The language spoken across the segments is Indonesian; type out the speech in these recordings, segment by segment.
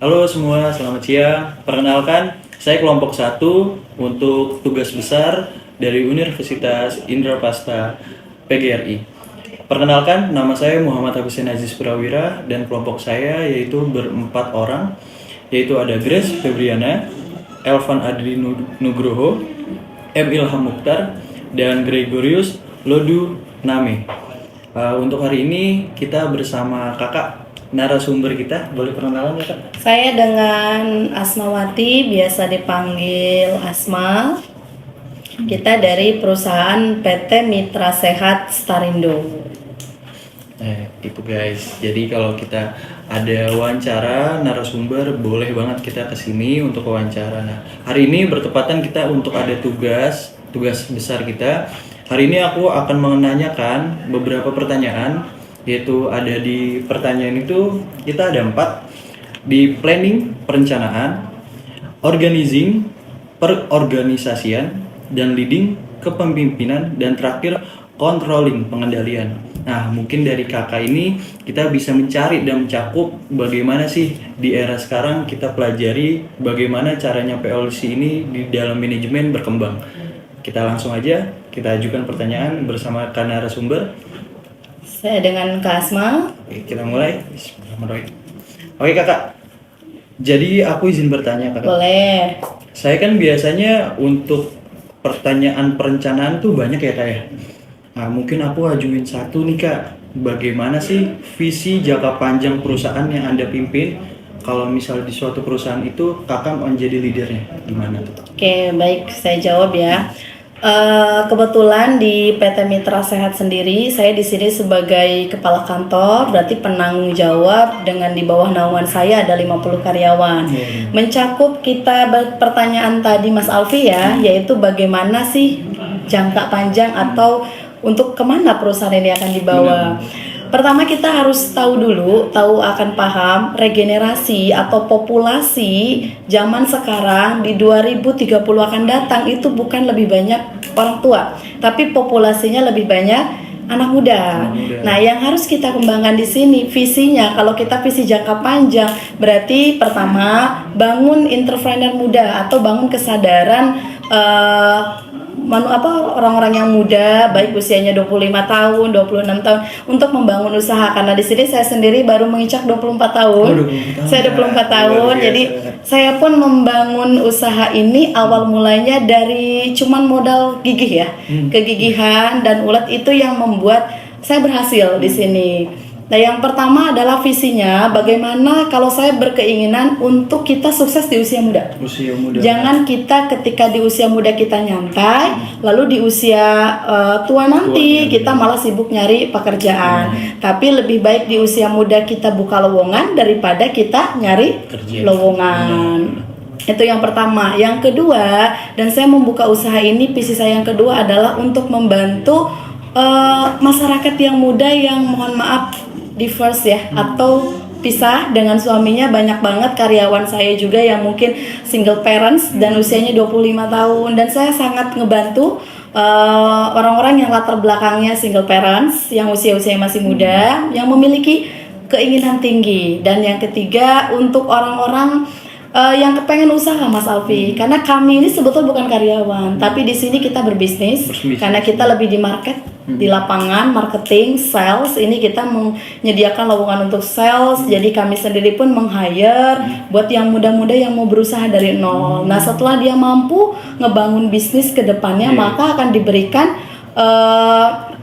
Halo semua, selamat siang. Perkenalkan, saya kelompok 1 untuk tugas besar dari Universitas Indrapasta PGRI. Perkenalkan, nama saya Muhammad Hussein Aziz Prawira dan kelompok saya yaitu berempat orang, yaitu ada Grace Febriana, Elvan Adri Nugroho, M. Ilham Mukhtar, dan Gregorius Lodu Name. Untuk hari ini kita bersama kakak narasumber kita, boleh perkenalan ya kak? Saya dengan Asmawati, biasa dipanggil Asma. Kita dari perusahaan PT Mitra Sehat Starindo. Itu guys, jadi kalau kita ada wawancara narasumber, boleh banget kita kesini untuk wawancara. Nah, hari ini bertepatan kita untuk ada tugas besar kita. Hari ini aku akan menanyakan beberapa pertanyaan, yaitu ada di pertanyaan itu kita ada 4, di planning perencanaan, organizing perorganisasian, dan leading kepemimpinan, dan terakhir controlling pengendalian. Nah, mungkin dari kakak ini kita bisa mencari dan mencakup bagaimana sih di era sekarang kita pelajari bagaimana caranya PLC ini di dalam manajemen berkembang. Kita langsung aja, kita ajukan pertanyaan bersama narasumber. Saya dengan Kak Asma. Oke, kita mulai. Bismillahirrahmanirrahim. Oke kakak, jadi aku izin bertanya kakak. Boleh. Saya kan biasanya untuk pertanyaan perencanaan tuh banyak ya kak ya. Nah, mungkin aku ajuin satu nih kak. Bagaimana sih visi jangka panjang perusahaan yang Anda pimpin? Kalau misal di suatu perusahaan itu kakak menjadi leadernya, gimana tuh? Oke, baik, saya jawab ya. Kebetulan di PT Mitra Sehat sendiri, saya di sini sebagai kepala kantor, berarti penanggung jawab dengan di bawah naungan saya ada 50 karyawan. Mencakup kita pertanyaan tadi Mas Alfi ya, yaitu bagaimana sih jangka panjang atau untuk kemana perusahaan ini akan dibawa. Pertama kita harus tahu akan paham regenerasi atau populasi zaman sekarang di 2030 akan datang itu bukan lebih banyak orang tua, tapi populasinya lebih banyak anak muda. Nah, yang harus kita kembangkan di sini visinya, kalau kita visi jangka panjang, berarti pertama bangun entrepreneur muda atau bangun kesadaran orang-orang yang muda baik usianya 25 tahun, 26 tahun untuk membangun usaha, karena di sini saya sendiri baru menginjak 24 tahun. Saya 24 tahun. Jadi saya pun membangun usaha ini awal mulanya dari cuman modal gigih ya. Kegigihan dan ulet itu yang membuat saya berhasil di sini. Nah, yang pertama adalah visinya, bagaimana kalau saya berkeinginan untuk kita sukses di usia muda. Jangan kita ketika di usia muda kita nyantai, lalu di usia tua nanti kita malah sibuk nyari pekerjaan. Tapi lebih baik di usia muda kita buka lowongan daripada kita nyari lowongan. Itu yang pertama. Yang kedua, dan saya membuka usaha ini, visi saya yang kedua adalah untuk membantu masyarakat yang muda yang mohon maaf divorce ya, atau pisah dengan suaminya. Banyak banget karyawan saya juga yang mungkin single parents dan usianya 25 tahun, dan saya sangat ngebantu orang-orang yang latar belakangnya single parents yang usia-usia masih muda yang memiliki keinginan tinggi. Dan yang ketiga untuk orang-orang yang kepengen usaha Mas Alfi, karena kami ini sebetulnya bukan karyawan, tapi di sini kita berbisnis. Karena kita lebih di market, di lapangan, marketing, sales. Ini kita menyediakan lowongan untuk sales. Jadi kami sendiri pun meng-hire buat yang muda-muda yang mau berusaha dari nol. Nah, setelah dia mampu ngebangun bisnis ke depannya, maka akan diberikan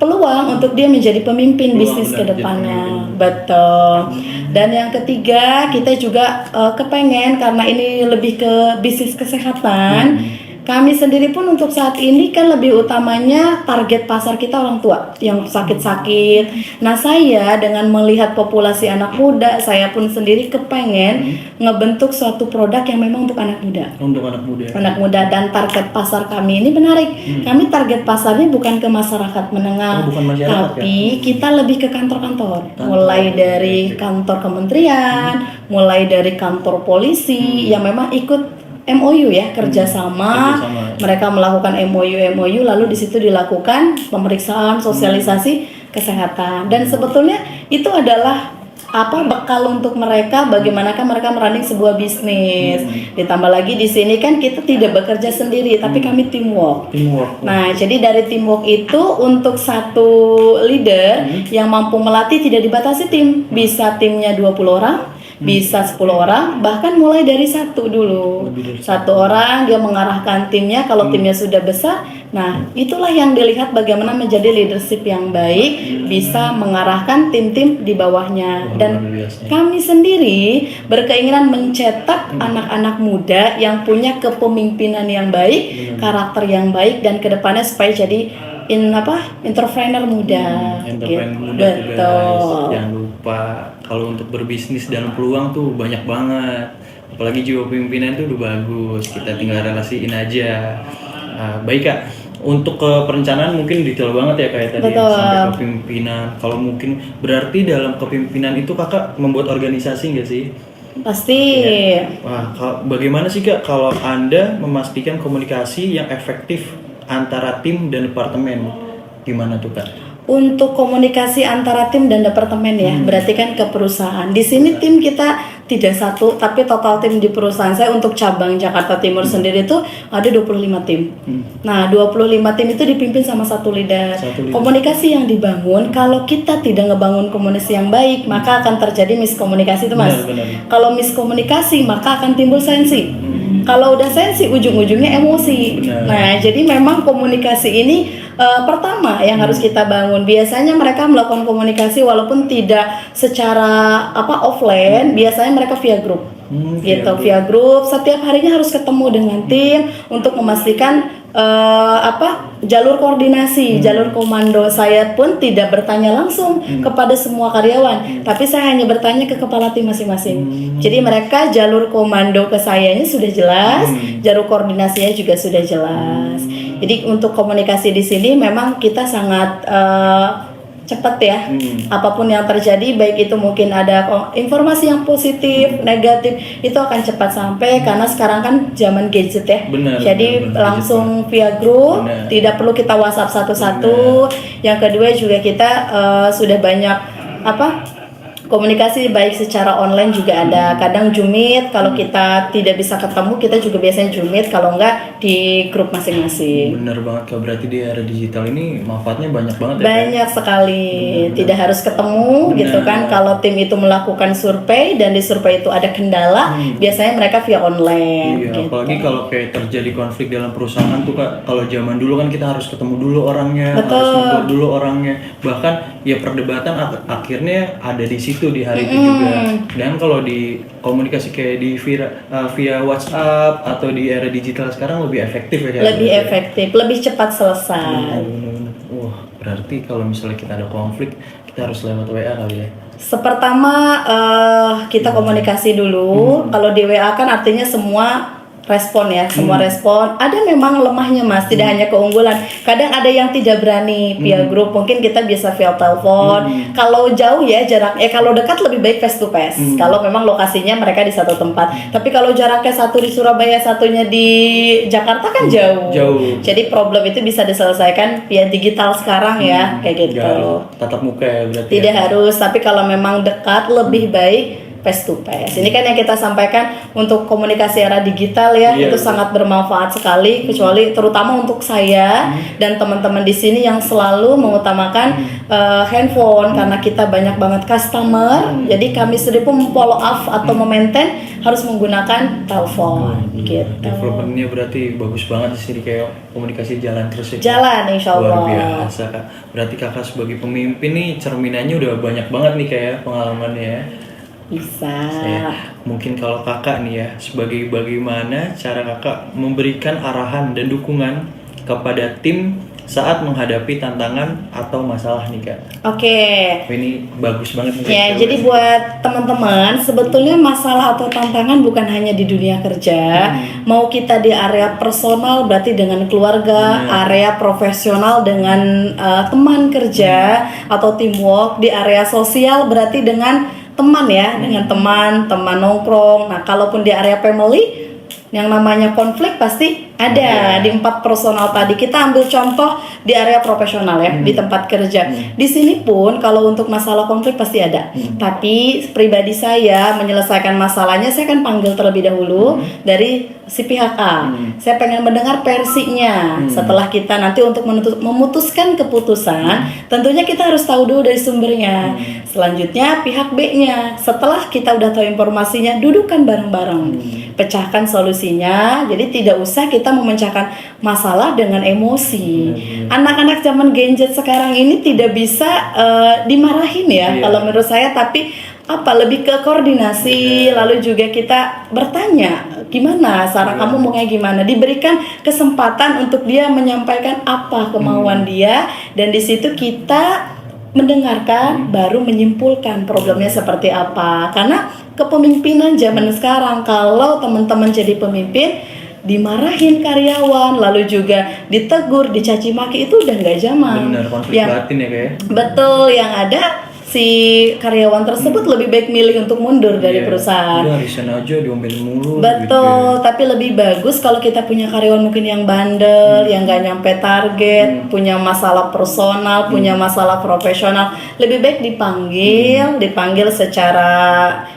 peluang untuk dia menjadi pemimpin bisnis ke depannya. Betul. Dan yang ketiga, kita juga kepengen, karena ini lebih ke bisnis kesehatan, kami sendiri pun untuk saat ini kan lebih utamanya target pasar kita orang tua yang sakit-sakit. Nah, saya dengan melihat populasi anak muda, saya pun sendiri kepengen ngebentuk suatu produk yang memang untuk anak muda. Untuk anak muda. Anak muda, dan target pasar kami ini menarik. Kami target pasarnya bukan ke masyarakat menengah, tapi kita lebih ke kantor-kantor. Mulai dari kantor kementerian, mulai dari kantor polisi yang memang ikut MOU ya, kerjasama. Mereka melakukan MOU lalu di situ dilakukan pemeriksaan, sosialisasi kesehatan. Dan sebetulnya itu adalah bekal untuk mereka bagaimanakah mereka merunning sebuah bisnis. Ditambah lagi di sini kan kita tidak bekerja sendiri tapi kami teamwork. Nah, jadi dari teamwork itu untuk satu leader yang mampu melatih tidak dibatasi tim. Bisa timnya 20 orang, bisa 10 orang, bahkan mulai dari satu dulu. Satu orang dia mengarahkan timnya. Kalau timnya sudah besar, nah itulah yang dilihat bagaimana menjadi leadership yang baik, bisa mengarahkan tim-tim di bawahnya. Dan kami sendiri berkeinginan mencetak anak-anak muda yang punya kepemimpinan yang baik, karakter yang baik, dan kedepannya supaya jadi entrepreneur muda. Entrepreneur gitu. muda tuh, Betul. guys. Jangan lupa kalau untuk berbisnis dan peluang tuh banyak banget. Apalagi jiwa pemimpinan tuh udah bagus. Kita tinggal relasiin aja. Baik Kak, untuk ke perencanaan mungkin detail banget ya kayak tadi Betul. sampai kepemimpinan. Kalau mungkin berarti dalam kepemimpinan itu Kakak membuat organisasi nggak sih? Pasti. Wah, bagaimana sih Kak kalau Anda memastikan komunikasi yang efektif antara tim dan departemen? Gimana tuh Kak? Untuk komunikasi antara tim dan departemen ya, berarti kan ke perusahaan. Di sini tim kita tidak satu, tapi total tim di perusahaan saya untuk cabang Jakarta Timur sendiri itu ada 25 tim. Nah, 25 tim itu dipimpin sama satu leader. Komunikasi yang dibangun, kalau kita tidak ngebangun komunikasi yang baik, maka akan terjadi miskomunikasi itu Mas. Benar. Kalau miskomunikasi, maka akan timbul sensi. Kalau udah sensi, ujung-ujungnya emosi. Benar. Nah, jadi memang komunikasi ini pertama yang harus kita bangun. Biasanya mereka melakukan komunikasi walaupun tidak secara offline, biasanya mereka via grup. Via grup. Setiap harinya harus ketemu dengan tim untuk memastikan jalur koordinasi, jalur komando. Saya pun tidak bertanya langsung kepada semua karyawan, tapi saya hanya bertanya ke kepala tim masing-masing. Jadi mereka jalur komando ke sayanya sudah jelas, jalur koordinasinya juga sudah jelas. Jadi untuk komunikasi di sini memang kita sangat cepat ya. Apapun yang terjadi, baik itu mungkin ada informasi yang positif, negatif, itu akan cepat sampai karena sekarang kan zaman gadget ya. Jadi langsung via grup, tidak perlu kita WhatsApp satu-satu. Yang kedua juga kita sudah banyak komunikasi baik secara online juga ada. Kadang Zoom Meet, kalau kita tidak bisa ketemu, kita juga biasanya Zoom Meet, kalau enggak di grup masing-masing. Bener banget Kak, berarti di era digital ini manfaatnya banyak banget ya? Banyak sekali, tidak harus ketemu gitu kan. Kalau tim itu melakukan survei dan di survei itu ada kendala, biasanya mereka via online. Iya, gitu. apalagi kalau kayak terjadi konflik dalam perusahaan tuh Kak, kalau zaman dulu kan kita harus ketemu dulu orangnya, harus ngobrol dulu orangnya, bahkan ya perdebatan akhirnya ada di situ di hari itu juga. Dan kalau di komunikasi kayak di via WhatsApp atau di era digital sekarang lebih efektif ya? Lebih efektif, lebih cepat selesai. Wah, berarti kalau misalnya kita ada konflik, kita harus lewat WA kali ya? Pertama kita komunikasi dulu. Kalau di WA kan artinya semua respon ya, semua respon. Ada memang lemahnya Mas, tidak hanya keunggulan. Kadang ada yang tidak berani via grup, mungkin kita bisa via telepon. Kalau jauh ya jaraknya, kalau dekat lebih baik face to face. Kalau memang lokasinya mereka di satu tempat. Tapi kalau jaraknya satu di Surabaya, satunya di Jakarta kan jauh. Jadi problem itu bisa diselesaikan via digital sekarang ya, kayak gitu. Tatap muka ya berarti. Tidak harus, tapi kalau memang dekat lebih baik face to face. Ini kan yang kita sampaikan untuk komunikasi era digital ya, itu sangat bermanfaat sekali, kecuali terutama untuk saya dan teman-teman di sini yang selalu mengutamakan handphone karena kita banyak banget customer. Jadi kami sendiri pun follow up atau memaintain harus menggunakan telepon gitu. Developmentnya berarti bagus banget di sini, kayak komunikasi jalan terus ya. Jalan insya Allah. Luar biasa Kak. Berarti Kakak sebagai pemimpin nih cerminannya udah banyak banget nih kayak pengalamannya ya. Bisa. Mungkin kalau Kakak nih ya, sebagai bagaimana cara Kakak memberikan arahan dan dukungan kepada tim saat menghadapi tantangan atau masalah nih Kak? Oke. Ini bagus banget nih. Ya, jadi buat teman-teman, sebetulnya masalah atau tantangan bukan hanya di dunia kerja. Mau kita di area personal berarti dengan keluarga, area profesional dengan teman kerja atau teamwork, di area sosial berarti dengan teman ya, dengan teman nongkrong. Nah, kalaupun di area family Yang namanya konflik pasti ada di 4 personal tadi. Kita ambil contoh di area profesional ya, di tempat kerja. Di sini pun kalau untuk masalah konflik pasti ada. Tapi pribadi saya menyelesaikan masalahnya, saya akan panggil terlebih dahulu dari si pihak A. Saya pengen mendengar versinya. Setelah kita nanti untuk memutuskan keputusan, tentunya kita harus tahu dulu dari sumbernya. Selanjutnya pihak B-nya. Setelah kita udah tahu informasinya, dudukkan bareng-bareng. Pecahkan solusinya. Jadi tidak usah kita memecahkan masalah dengan emosi. Anak-anak zaman Gen Z sekarang ini tidak bisa dimarahin ya, kalau menurut saya, tapi lebih ke koordinasi, lalu juga kita bertanya gimana cara kamu mau kayak gimana, diberikan kesempatan untuk dia menyampaikan apa kemauan dia, dan di situ kita mendengarkan baru menyimpulkan problemnya seperti apa. Karena kepemimpinan zaman sekarang, kalau teman-teman jadi pemimpin dimarahin karyawan, lalu juga ditegur, dicaci maki, itu udah nggak zaman. Benar, konflik batin ya kayak. Betul, yang ada si karyawan tersebut lebih baik milih untuk mundur dari perusahaan. Udah resign aja, diomelin mulu. Betul, tapi lebih bagus kalau kita punya karyawan mungkin yang bandel, yang nggak nyampe target, punya masalah personal, punya masalah profesional, lebih baik dipanggil secara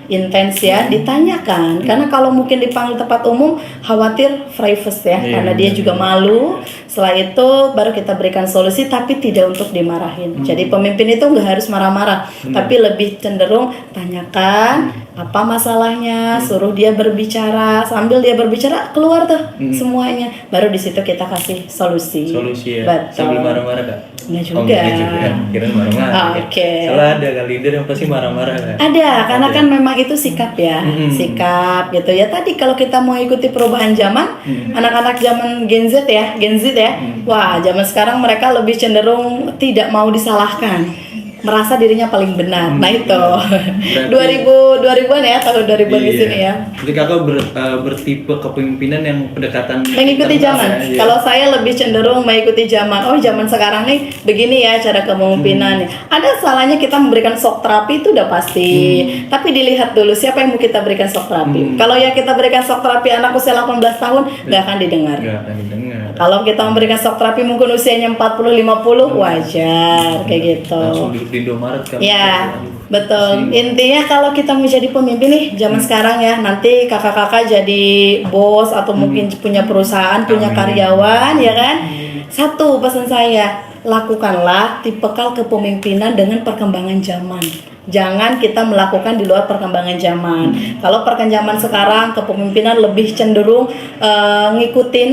intens ya, ditanyakan. Karena kalau mungkin dipanggil tempat umum, khawatir privacy ya, karena dia juga malu. Setelah itu baru kita berikan solusi, tapi tidak untuk dimarahin. Jadi pemimpin itu nggak harus marah-marah, tapi lebih cenderung tanyakan apa masalahnya, suruh dia berbicara, sambil dia berbicara keluar tuh semuanya, baru di situ kita kasih solusi ya. Betul. Sambil marah-marah kan? Nggak juga. Kira marah-marah. Oke. Soalnya ada kan leader yang pasti marah-marah kan? Ada, karena kan memang itu sikap ya, sikap gitu ya. Tadi kalau kita mau ikuti perubahan zaman, anak-anak zaman Gen Z ya, wah zaman sekarang mereka lebih cenderung tidak mau disalahkan, merasa dirinya paling benar. Nah itu 2000-an ya, tahun 2000-an di sini ya. Jadi kakak bertipe kepemimpinan yang pendekatan mengikuti zaman. Kalau saya lebih cenderung mengikuti zaman. Oh, zaman sekarang nih begini ya cara kepemimpinan. Ada salahnya kita memberikan shock terapi, itu udah pasti. Tapi dilihat dulu siapa yang mau kita berikan shock terapi. Kalau yang kita berikan shock terapi anak usia 18 tahun, nggak akan didengar. Kalau kita memberikan shock terapi mungkin usianya 40-50, wajar kayak gitu. Langsung di Indomaret kan? Ya, betul. Intinya kalau kita mau jadi pemimpin nih zaman sekarang ya, nanti kakak-kakak jadi bos atau mungkin punya perusahaan, punya karyawan ya kan. Satu pesan saya, lakukanlah tipikal kepemimpinan dengan perkembangan zaman. Jangan kita melakukan di luar perkembangan zaman. Kalau perkembangan zaman sekarang kepemimpinan lebih cenderung ngikutin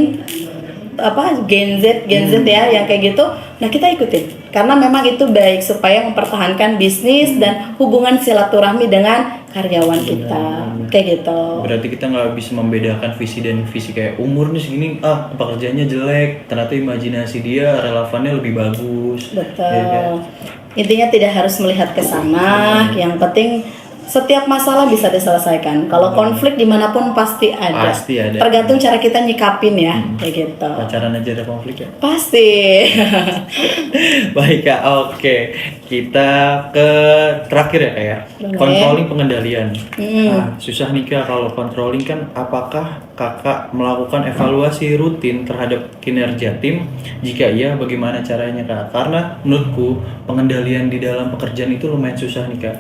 Gen Z ya, yang kayak gitu. Nah, kita ikutin karena memang itu baik supaya mempertahankan bisnis dan hubungan silaturahmi dengan karyawan kita. Kayak gitu. Berarti kita nggak bisa membedakan visi dan visi, kayak umur nih segini, pekerjaannya jelek, ternyata imajinasi dia relevannya lebih bagus. Betul. Ya, kan? Intinya tidak harus melihat ke sana. Yang penting setiap masalah bisa diselesaikan. Kalau konflik dimanapun pasti ada. Tergantung cara kita nyikapin ya, kayak gitu. Pacaran aja ada konflik ya? Pasti. Baik Kak, oke. Kita ke terakhir ya Kak ya. Controlling pengendalian. Susah nih Kak kalau controlling kan. Apakah Kakak melakukan evaluasi rutin terhadap kinerja tim? Jika iya, bagaimana caranya Kak? Karena menurutku pengendalian di dalam pekerjaan itu lumayan susah nih Kak.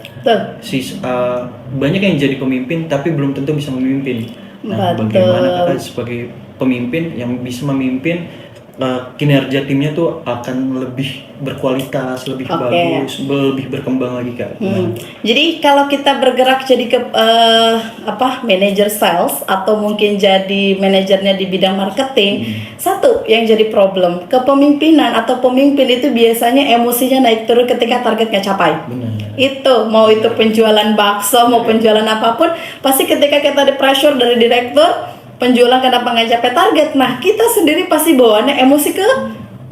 Banyak yang jadi pemimpin tapi belum tentu bisa memimpin. Nah, bagaimana Kakak sebagai pemimpin yang bisa memimpin kinerja timnya tuh akan lebih berkualitas, lebih bagus, lebih berkembang lagi Kak? Jadi kalau kita bergerak jadi ke manajer sales atau mungkin jadi manajernya di bidang marketing, satu yang jadi problem, kepemimpinan atau pemimpin itu biasanya emosinya naik turun ketika target nggak capai. Itu mau itu penjualan bakso, mau penjualan apapun, pasti ketika kita di pressure dari direktur, penjualan kenapa nggak capai target, nah kita sendiri pasti bawaannya emosi ke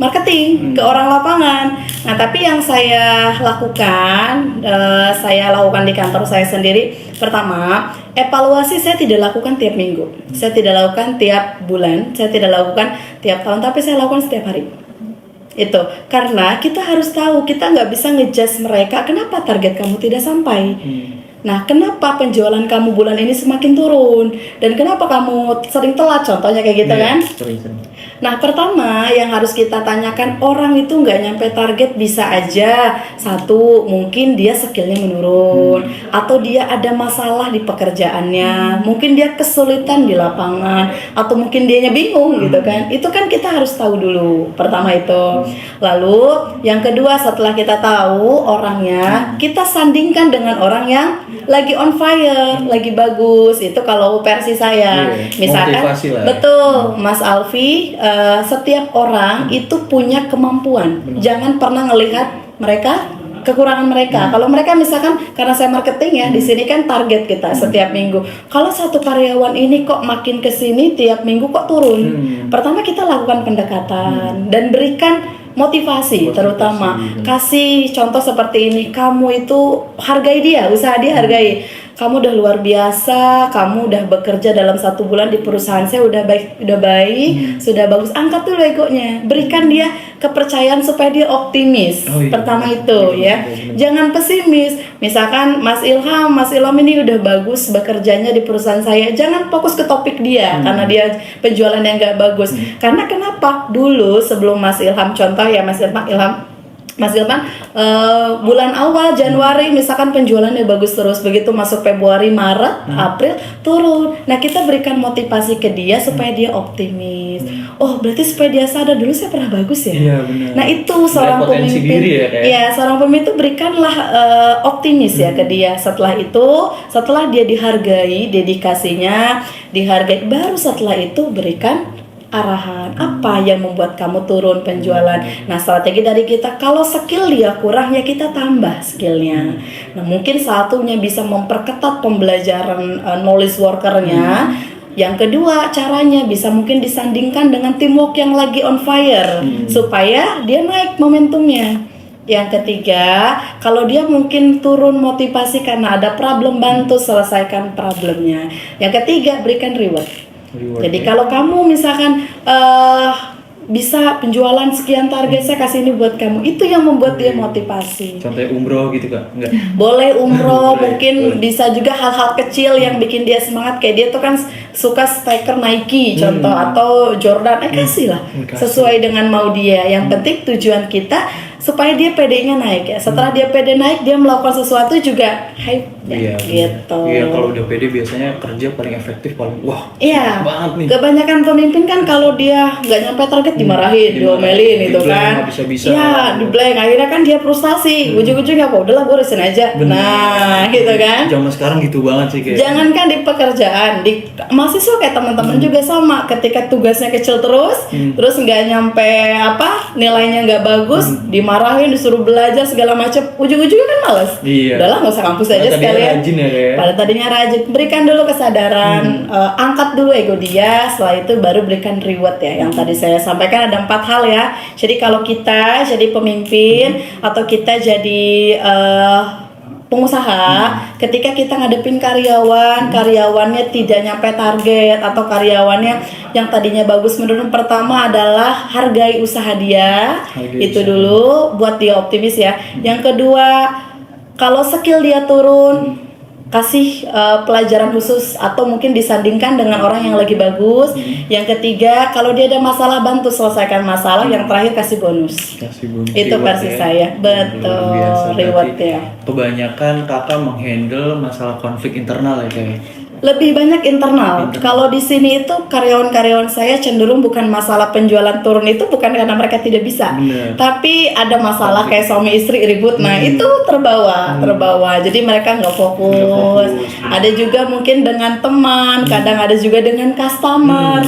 marketing, ke orang lapangan. Nah tapi yang saya lakukan di kantor saya sendiri, pertama evaluasi saya tidak lakukan tiap minggu, saya tidak lakukan tiap bulan, saya tidak lakukan tiap tahun, tapi saya lakukan setiap hari. Itu karena kita harus tahu, kita nggak bisa ngejudge mereka kenapa target kamu tidak sampai. Nah, kenapa penjualan kamu bulan ini semakin turun? Dan kenapa kamu sering telat? Contohnya kayak gitu kan? Sering. Nah, pertama yang harus kita tanyakan, orang itu nggak nyampe target bisa aja. Satu, mungkin dia skillnya menurun, atau dia ada masalah di pekerjaannya, mungkin dia kesulitan di lapangan, atau mungkin dianya bingung gitu kan. Itu kan kita harus tahu dulu. Pertama itu. Lalu yang kedua, setelah kita tahu orangnya, kita sandingkan dengan orang yang lagi on fire, lagi bagus. Itu kalau versi saya. Misalkan, motivasi lah ya. betul, Mas Alfi, setiap orang itu punya kemampuan. Jangan pernah ngelihat mereka kekurangan mereka. Kalau mereka misalkan, karena saya marketing ya, di sini kan target kita setiap minggu. Kalau satu karyawan ini kok makin kesini tiap minggu kok turun. Pertama kita lakukan pendekatan dan berikan motivasi, terutama kasih contoh seperti ini, kamu itu hargai dia, usaha dia hargai. Kamu udah luar biasa, kamu udah bekerja dalam 1 bulan di perusahaan saya udah baik, sudah bagus. Angkat dulu egonya, berikan dia kepercayaan supaya dia optimis. Pertama itu ya, jangan pesimis. Misalkan Mas Ilham ini udah bagus bekerjanya di perusahaan saya, jangan fokus ke topik dia karena dia penjualan yang nggak bagus. Karena kenapa? Dulu sebelum Mas Ilham, contoh ya Mas Ilman, bulan awal Januari misalkan penjualannya bagus terus, begitu masuk Februari, Maret, April turun. Nah, kita berikan motivasi ke dia supaya dia optimis. Oh, berarti supaya dia sadar dulu saya pernah bagus ya. Iya, benar. Nah, itu seorang pemimpin. Diri ya, ya, seorang pemimpin itu berikanlah optimis ya ke dia. Setelah itu, setelah dia dihargai, dedikasinya dihargai, baru setelah itu berikan arahan apa yang membuat kamu turun penjualan. Nah, strategi dari kita, kalau skill dia kurang ya kita tambah skillnya. Nah, mungkin satunya bisa memperketat pembelajaran knowledge workernya. Yang kedua, caranya bisa mungkin disandingkan dengan teamwork yang lagi on fire supaya dia naik momentumnya. Yang ketiga, kalau dia mungkin turun motivasi karena ada problem, bantu selesaikan problemnya. Yang ketiga, berikan reward. Jadi kalau kamu misalkan bisa penjualan sekian target, saya kasih ini buat kamu, itu yang membuat dia motivasi. Contohnya umroh gitu Kak? Enggak? Boleh umroh, mungkin bisa juga hal-hal kecil yang bikin dia semangat. Kayak dia tuh kan suka stiker Nike contoh, atau Jordan, kasih lah sesuai dengan mau dia. Yang penting tujuan kita supaya dia PD-nya naik ya. Setelah dia PD naik, dia melakukan sesuatu juga hype ya, gitu. Iya, kalau udah PD biasanya kerja paling efektif, paling wah. Iya. Banget nih. Kebanyakan pemimpin kan kalau dia nggak nyampe target dimarahin, diomelin itu kan. Iya, di-blank. Akhirnya kan dia frustasi. Ujung-ujungnya apa? Udahlah, gue resign aja. Nah, gitu kan. Zaman sekarang gitu banget sih kayak. Jangankan di pekerjaan, di mahasiswa kayak teman-teman juga sama. Ketika tugasnya kecil terus nggak nyampe nilainya nggak bagus, dimarahin, disuruh belajar segala macam, ujung-ujungnya kan malas. Udahlah, nggak usah kampus aja sekalian. Pada tadinya rajin, berikan dulu kesadaran, angkat dulu ego dia, setelah itu baru berikan reward ya. Yang tadi saya sampaikan ada 4 hal ya. Jadi kalau kita jadi pemimpin atau kita jadi pengusaha, ketika kita ngadepin karyawannya tidak nyampe target atau karyawannya yang tadinya bagus menurun, pertama adalah hargai usaha dia, itu dulu buat dia optimis ya. Yang kedua, kalau skill dia turun, kasih pelajaran khusus atau mungkin disandingkan dengan orang yang lagi bagus. Yang ketiga, kalau dia ada masalah, bantu selesaikan masalah. Yang terakhir, kasih bonus. Itu versi saya. Betul, reward ya. Kebanyakan kakak menghandle masalah konflik internal ya kayak. Lebih banyak internal. Kalau di sini itu karyawan-karyawan saya cenderung bukan masalah penjualan turun, itu bukan karena mereka tidak bisa, tapi ada masalah kayak suami istri ribut. Nah, itu terbawa. Jadi mereka nggak fokus. Ada juga mungkin dengan teman, kadang ada juga dengan customer.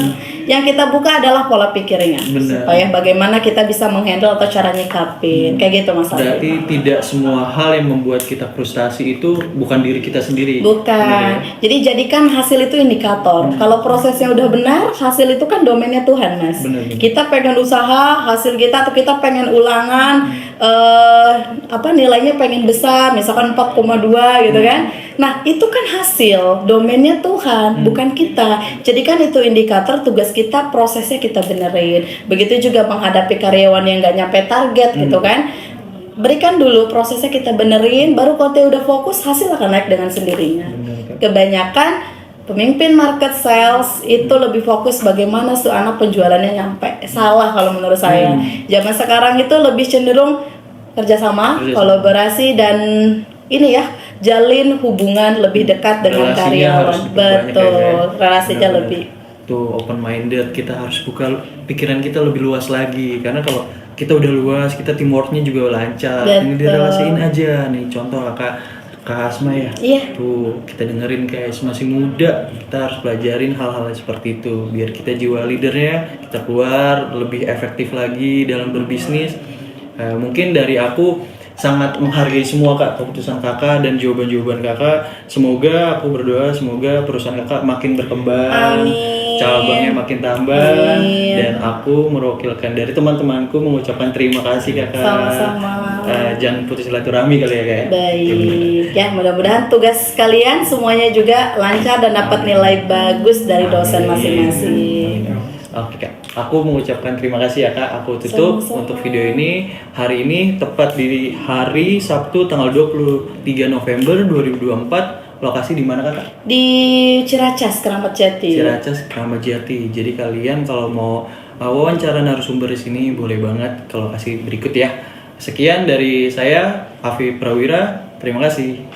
Yang kita buka adalah pola pikirnya, supaya bagaimana kita bisa menghandle atau cara nyikapin, kayak gitu Mas. Berarti tidak semua hal yang membuat kita frustasi itu bukan diri kita sendiri. Bukan. Jadi jadikan hasil itu indikator. Kalau prosesnya udah benar, hasil itu kan domainnya Tuhan, Mas. Kita pengen usaha, hasil kita atau kita pengen ulangan, nilainya pengen besar, misalkan 4,2 gitu kan. Nah, itu kan hasil, domainnya Tuhan, bukan kita. Jadikan itu indikator, tugas kita, prosesnya kita benerin. Begitu juga menghadapi karyawan yang nggak nyampe target gitu kan. berikan dulu, prosesnya kita benerin, baru kalau dia udah fokus, hasil akan naik dengan sendirinya. Benar, Kak. Kebanyakan pemimpin market sales itu lebih fokus bagaimana tuh anak penjualannya nyampe. Salah kalau menurut saya. Zaman sekarang itu lebih cenderung kerjasama, kolaborasi, dan ini ya, jalin hubungan lebih dekat dengan Relasinya harus karyawan. lebih banyak ya, Betul, Kak. relasinya Benar-benar. lebih. Tuh open minded, kita harus buka pikiran kita lebih luas lagi, karena kalau kita udah luas, kita teamworknya juga lancar. Ini Betul. direlasiin aja nih, contoh Kak Asma ya. Iya. Tuh kita dengerin guys, masih muda, kita harus pelajarin hal-hal seperti itu biar kita jiwa leadernya kita keluar lebih efektif lagi dalam berbisnis. Mungkin dari aku sangat menghargai semua Kak, keputusan Kakak dan jawaban-jawaban Kakak. Semoga, aku berdoa semoga perusahaan Kakak makin berkembang, Amin. cabangnya makin tambah. Amin. Dan aku mewakilkan dari teman-temanku mengucapkan terima kasih Kakak. Sama-sama. Jangan putus silaturahmi kali ya Kak. Baik, ya mudah-mudahan tugas kalian semuanya juga lancar dan dapat nilai bagus dari dosen Amin. masing-masing. Oke Kak, aku mengucapkan terima kasih ya Kak. Aku tutup Sama-sama. untuk video ini. Hari ini tepat di hari Sabtu tanggal 23 November 2024. Lokasi di mana Kak? Di Ciracas, Keramat Jati. Ciracas, Keramat Jati. Jadi kalian kalau mau wawancara narasumber di sini boleh banget ke lokasi berikut ya. Sekian dari saya, Afif Prawira. Terima kasih.